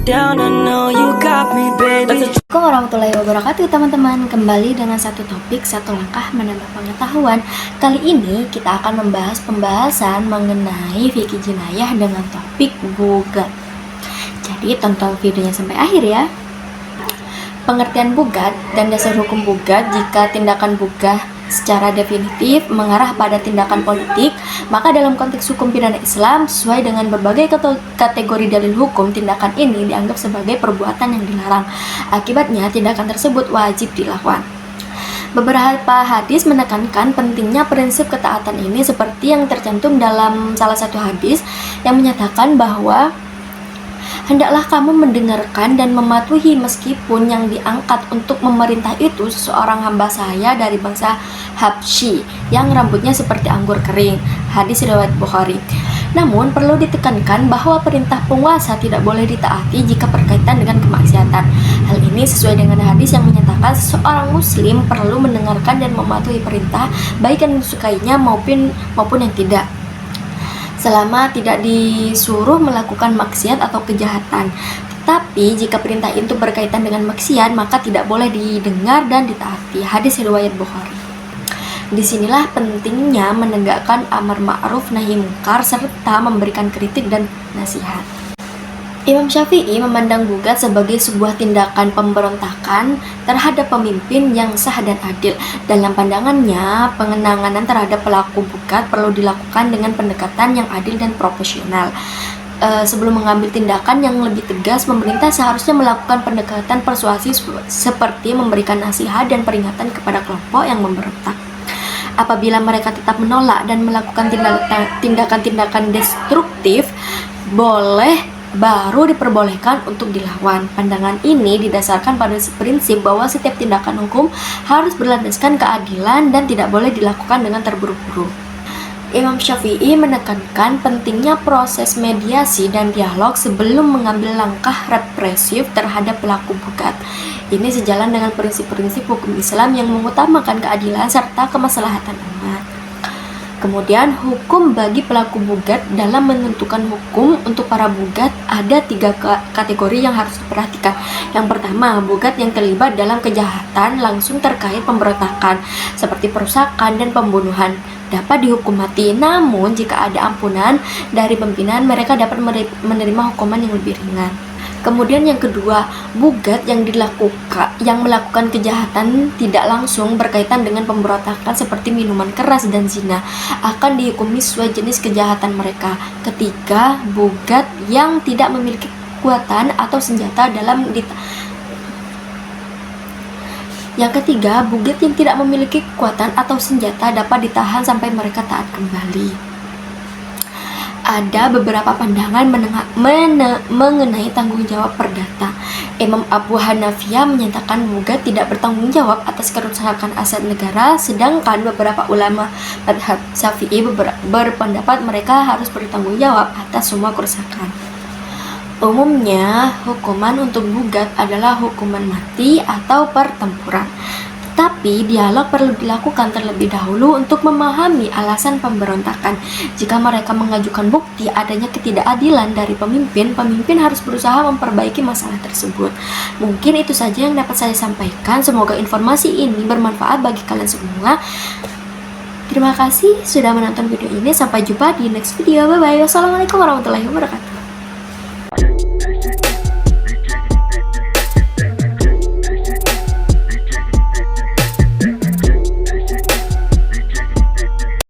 down, I know you got me, baby. Assalamualaikum warahmatullahi wabarakatuh teman-teman. Kembali dengan satu topik, satu langkah menambah pengetahuan. Kali ini kita akan membahas pembahasan mengenai fikih jinayah dengan topik bugat. Jadi tonton videonya sampai akhir ya. Pengertian bugat dan dasar hukum bugat. Jika tindakan bugat secara definitif mengarah pada tindakan politik, maka dalam konteks hukum pidana Islam sesuai dengan berbagai kategori dalil hukum, tindakan ini dianggap sebagai perbuatan yang dilarang. Akibatnya tindakan tersebut wajib dilakukan. Beberapa hadis menekankan pentingnya prinsip ketaatan ini, seperti yang tercantum dalam salah satu hadis yang menyatakan bahwa hendaklah kamu mendengarkan dan mematuhi meskipun yang diangkat untuk memerintah itu seorang hamba saya dari bangsa Habsyi yang rambutnya seperti anggur kering. Hadis riwayat Bukhari. Namun perlu ditekankan bahwa perintah penguasa tidak boleh ditaati jika berkaitan dengan kemaksiatan. Hal ini sesuai dengan hadis yang menyatakan seorang muslim perlu mendengarkan dan mematuhi perintah baik yang disukainya maupun yang tidak, selama tidak disuruh melakukan maksiat atau kejahatan. Tetapi jika perintah itu berkaitan dengan maksiat, maka tidak boleh didengar dan ditaati. Hadis riwayat Bukhari. Disinilah pentingnya menegakkan amar ma'ruf nahi munkar serta memberikan kritik dan nasihat. Imam Syafi'i memandang bugat sebagai sebuah tindakan pemberontakan terhadap pemimpin yang sah dan adil. Dalam pandangannya, pengenangan terhadap pelaku bugat perlu dilakukan dengan pendekatan yang adil dan proporsional. Sebelum mengambil tindakan yang lebih tegas, pemerintah seharusnya melakukan pendekatan persuasi seperti memberikan nasihat dan peringatan kepada kelompok yang memberontak. Apabila mereka tetap menolak dan melakukan tindakan-tindakan destruktif, baru diperbolehkan untuk dilawan. Pandangan ini didasarkan pada prinsip bahwa setiap tindakan hukum harus berlandaskan keadilan dan tidak boleh dilakukan dengan terburu-buru. Imam Syafi'i menekankan pentingnya proses mediasi dan dialog sebelum mengambil langkah represif terhadap pelaku bugat. Ini sejalan dengan prinsip-prinsip hukum Islam yang mengutamakan keadilan serta kemaslahatan umat. Kemudian hukum bagi pelaku bugat. Dalam menentukan hukum untuk para bugat ada 3 kategori yang harus diperhatikan. Yang pertama, bugat yang terlibat dalam kejahatan langsung terkait pemberontakan seperti perusakan dan pembunuhan dapat dihukum mati. Namun jika ada ampunan dari pimpinan, mereka dapat menerima hukuman yang lebih ringan. Kemudian yang kedua, bugat yang melakukan kejahatan tidak langsung berkaitan dengan pemberontakan seperti minuman keras dan zina akan dihukumi sesuai jenis kejahatan mereka. Ketiga, bugat yang tidak memiliki kekuatan atau senjata Yang ketiga, bugat yang tidak memiliki kekuatan atau senjata dapat ditahan sampai mereka taat kembali. Ada beberapa pandangan mengenai tanggung jawab perdata. Imam Abu Hanifah menyatakan bugat tidak bertanggung jawab atas kerusakan aset negara, sedangkan beberapa ulama mazhab Syafi'i berpendapat mereka harus bertanggung jawab atas semua kerusakan. Umumnya, hukuman untuk bugat adalah hukuman mati atau pertempuran. Tapi dialog perlu dilakukan terlebih dahulu untuk memahami alasan pemberontakan. Jika mereka mengajukan bukti adanya ketidakadilan dari pemimpin harus berusaha memperbaiki masalah tersebut. Mungkin itu saja yang dapat saya sampaikan. Semoga informasi ini bermanfaat bagi kalian semua. Terima kasih sudah menonton video ini. Sampai jumpa di next video. Bye bye. Wassalamualaikum warahmatullahi wabarakatuh.